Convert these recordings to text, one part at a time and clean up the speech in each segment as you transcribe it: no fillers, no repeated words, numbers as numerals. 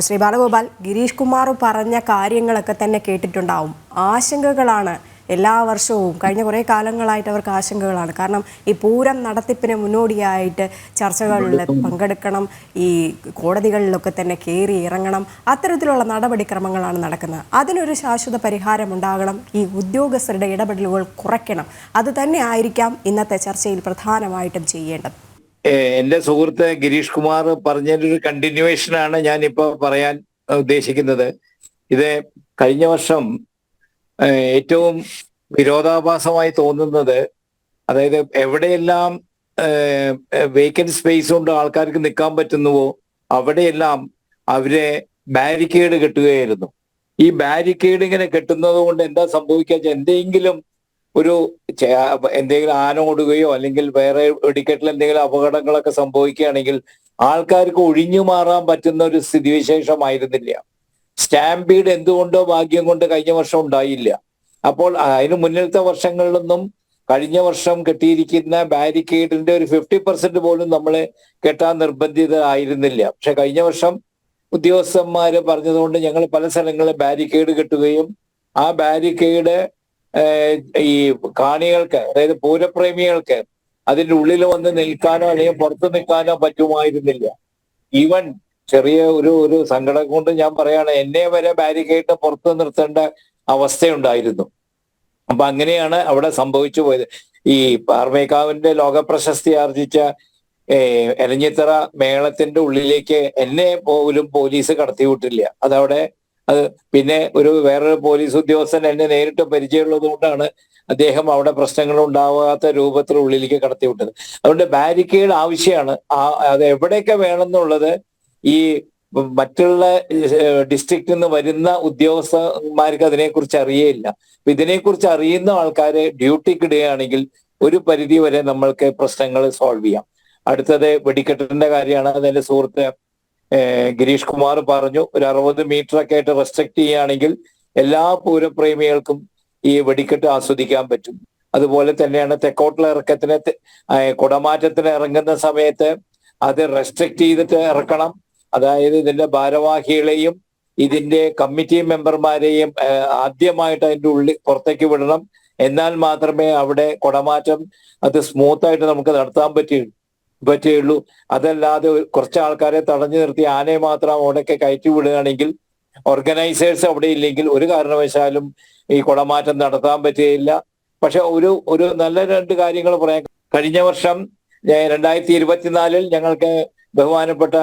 ശ്രീ ബാലഗോപാൽ, ഗിരീഷ് കുമാർ പറഞ്ഞ കാര്യങ്ങളൊക്കെ തന്നെ കേട്ടിട്ടുണ്ടാവും. ആശങ്കകളാണ് എല്ലാ വർഷവും, കഴിഞ്ഞ കുറേ കാലങ്ങളായിട്ട് അവർക്ക് ആശങ്കകളാണ്. കാരണം ഈ പൂരം നടത്തിപ്പിന് മുന്നോടിയായിട്ട് ചർച്ചകളിൽ പങ്കെടുക്കണം, ഈ കോടതികളിലൊക്കെ തന്നെ കയറി ഇറങ്ങണം, അത്തരത്തിലുള്ള നടപടിക്രമങ്ങളാണ് നടക്കുന്നത്. അതിനൊരു ശാശ്വത പരിഹാരം ഉണ്ടാകണം, ഈ ഉദ്യോഗസ്ഥരുടെ ഇടപെടലുകൾ കുറയ്ക്കണം. അത് തന്നെ ആയിരിക്കാം ഇന്നത്തെ ചർച്ചയിൽ പ്രധാനമായിട്ടും ചെയ്യേണ്ടത്. എന്റെ സുഹൃത്ത് ഗിരീഷ് കുമാർ പറഞ്ഞൊരു കണ്ടിന്യൂവേഷനാണ് ഞാൻ ഇപ്പോൾ പറയാൻ ഉദ്ദേശിക്കുന്നത്. ഇത് കഴിഞ്ഞ വർഷം ഏറ്റവും വിരോധാഭാസമായി തോന്നുന്നത്, അതായത് എവിടെയെല്ലാം വേക്കൻറ്റ് സ്പേസ് കൊണ്ട് ആൾക്കാർക്ക് നിൽക്കാൻ പറ്റുന്നുവോ അവിടെയെല്ലാം അവരെ ബാരിക്കേഡ് കെട്ടുകയായിരുന്നു. ഈ ബാരിക്കേഡ് ഇങ്ങനെ കെട്ടുന്നത് കൊണ്ട് എന്താ സംഭവിക്കുക, എന്തെങ്കിലും ആന ഓടുകയോ അല്ലെങ്കിൽ വേറെ വെടിക്കെട്ടിൽ എന്തെങ്കിലും അപകടങ്ങളൊക്കെ സംഭവിക്കുകയാണെങ്കിൽ ആൾക്കാർക്ക് ഒഴിഞ്ഞു മാറാൻ പറ്റുന്ന ഒരു സ്ഥിതിവിശേഷമായിരുന്നില്ല. സ്റ്റാമ്പീഡ് എന്തുകൊണ്ടോ ഭാഗ്യം കൊണ്ട് കഴിഞ്ഞ വർഷം ഉണ്ടായില്ല. അപ്പോൾ അതിന് മുന്നിലത്തെ വർഷങ്ങളിലൊന്നും കഴിഞ്ഞ വർഷം കെട്ടിയിരിക്കുന്ന ബാരിക്കേഡിന്റെ ഒരു 50% പോലും നമ്മളെ കെട്ടാൻ നിർബന്ധിതരായിരുന്നില്ല. പക്ഷെ കഴിഞ്ഞ വർഷം ഉദ്യോഗസ്ഥന്മാര് പറഞ്ഞതുകൊണ്ട് ഞങ്ങൾ പല സ്ഥലങ്ങളിൽ ബാരിക്കേഡ് കെട്ടുകയും ആ ബാരിക്കേഡ് ഈ കാണികൾക്ക്, അതായത് പൂരപ്രേമികൾക്ക് അതിന്റെ ഉള്ളിൽ വന്ന് നിൽക്കാനോ അല്ലെങ്കിൽ പുറത്ത് നിൽക്കാനോ പറ്റുമായിരുന്നില്ല. ഈവൻ ചെറിയ ഒരു സങ്കടം കൊണ്ട് ഞാൻ പറയാണ്, എന്നെ വരെ ബാരിക്കേഡിന് പുറത്ത് നിർത്തേണ്ട അവസ്ഥയുണ്ടായിരുന്നു. അപ്പൊ അങ്ങനെയാണ് അവിടെ സംഭവിച്ചു പോയത്. ഈ പാർമേക്കാവിന്റെ ലോകപ്രശസ്തി ആർജിച്ച എലഞ്ഞിത്തറ മേളത്തിന്റെ ഉള്ളിലേക്ക് എന്നെ പോലും പോലീസ് കടത്തിവിട്ടില്ല. അത് പിന്നെ വേറൊരു പോലീസ് ഉദ്യോഗസ്ഥൻ എന്നെ നേരിട്ട് പരിചയമുള്ളത് കൊണ്ടാണ് അദ്ദേഹം അവിടെ പ്രശ്നങ്ങൾ ഉണ്ടാവാത്ത രൂപത്തിൽ ഉള്ളിലേക്ക് കടത്തിവിട്ടത്. അതുകൊണ്ട് ബാരിക്കേഡ് ആവശ്യമാണ്. അത് എവിടെയൊക്കെ വേണമെന്നുള്ളത് ഈ മറ്റുള്ള ഡിസ്ട്രിക്റ്റിൽ നിന്ന് വരുന്ന ഉദ്യോഗസ്ഥന്മാർക്ക് അതിനെക്കുറിച്ച് അറിയേയില്ല. അപ്പൊ ഇതിനെക്കുറിച്ച് അറിയുന്ന ആൾക്കാരെ ഡ്യൂട്ടിക്ക് ഇടുകയാണെങ്കിൽ ഒരു പരിധി വരെ നമ്മൾക്ക് പ്രശ്നങ്ങൾ സോൾവ് ചെയ്യാം. അടുത്തത് വെടിക്കെട്ടിന്റെ കാര്യമാണ്. അതെന്റെ സുഹൃത്ത് ഗിരീഷ് കുമാർ പറഞ്ഞു, ഒരു 60 മീറ്റർ ഒക്കെ ആയിട്ട് റെസ്ട്രിക്ട് ചെയ്യുകയാണെങ്കിൽ എല്ലാ പൂരപ്രേമികൾക്കും ഈ വെടിക്കെട്ട് ആസ്വദിക്കാൻ പറ്റും. അതുപോലെ തന്നെയാണ് തെക്കോട്ടുള്ള ഇറക്കത്തിന്, കുടമാറ്റത്തിന് ഇറങ്ങുന്ന സമയത്ത് അത് റെസ്ട്രിക്ട് ചെയ്തിട്ട് ഇറക്കണം. അതായത് ഇതിന്റെ ഭാരവാഹികളെയും ഇതിന്റെ കമ്മിറ്റി മെമ്പർമാരെയും ആദ്യമായിട്ട് അതിന്റെ ഉള്ളിൽ പുറത്തേക്ക് വിടണം. എന്നാൽ മാത്രമേ അവിടെ കുടമാറ്റം അത് സ്മൂത്ത് ആയിട്ട് നമുക്ക് നടത്താൻ പറ്റുകയുള്ളൂ. അതല്ലാതെ കുറച്ച് ആൾക്കാരെ തടഞ്ഞു നിർത്തി ആനയെ മാത്രം അവിടെയൊക്കെ കയറ്റി വിടുകയാണെങ്കിൽ, ഓർഗനൈസേഴ്സ് അവിടെ ഇല്ലെങ്കിൽ ഒരു കാരണവശാലും ഈ കുടമാറ്റം നടത്താൻ പറ്റുകയില്ല. പക്ഷെ ഒരു നല്ല 2 കാര്യങ്ങൾ പറയാം. കഴിഞ്ഞ വർഷം 2024 ഞങ്ങൾക്ക് ബഹുമാനപ്പെട്ട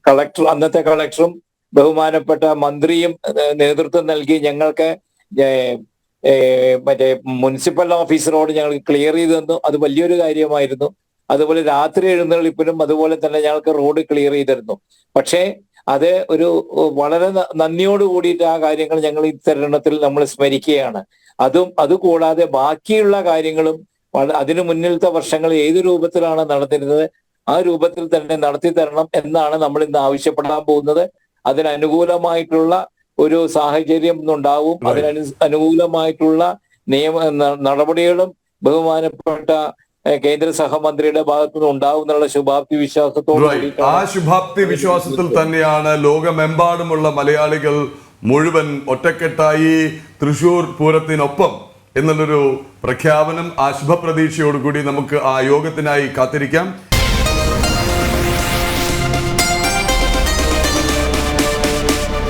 കളക്ടർ, അന്നത്തെ കളക്ടറും ബഹുമാനപ്പെട്ട മന്ത്രിയും നേതൃത്വം നൽകി ഞങ്ങൾക്ക് മറ്റേ മുനിസിപ്പൽ ഓഫീസറോട് ഞങ്ങൾക്ക് ക്ലിയർ ചെയ്തു തന്നു. അത് വലിയൊരു കാര്യമായിരുന്നു. അതുപോലെ രാത്രി എഴുന്നള്ളിപ്പിനും അതുപോലെ തന്നെ ഞങ്ങൾക്ക് റോഡ് ക്ലിയർ ചെയ്തിരുന്നു. പക്ഷേ അത് വളരെ നന്ദിയോട് കൂടിയിട്ട് ആ കാര്യങ്ങൾ ഞങ്ങൾ ഈ തരുണത്തിൽ നമ്മൾ സ്മരിക്കുകയാണ്. അതുകൂടാതെ ബാക്കിയുള്ള കാര്യങ്ങളും അതിനു മുന്നിലത്തെ വർഷങ്ങൾ ഏത് രൂപത്തിലാണ് നടന്നിരുന്നത് ആ രൂപത്തിൽ തന്നെ നടത്തി തരണം എന്നാണ് നമ്മൾ ഇന്ന് ആവശ്യപ്പെടാൻ പോകുന്നത്. അതിനനുകൂലമായിട്ടുള്ള ഒരു സാഹചര്യം ഉണ്ടാവും. അനുകൂലമായിട്ടുള്ള നടപടികളും ബഹുമാനപ്പെട്ട കേന്ദ്ര സഹമന്ത്രിയുടെ ഭാഗത്തു നിന്ന് ഉണ്ടാവും എന്നുള്ള ശുഭാപ്തി വിശ്വാസത്തോട് ആ ശുഭാപ്തി വിശ്വാസത്തിൽ തന്നെയാണ് ലോകമെമ്പാടുമുള്ള മലയാളികൾ മുഴുവൻ ഒറ്റക്കെട്ടായി തൃശൂർ പൂരത്തിനൊപ്പം എന്നുള്ളൊരു പ്രഖ്യാപനം, ആ ശുഭപ്രതീക്ഷയോടുകൂടി നമുക്ക് ആ യോഗത്തിനായി കാത്തിരിക്കാം.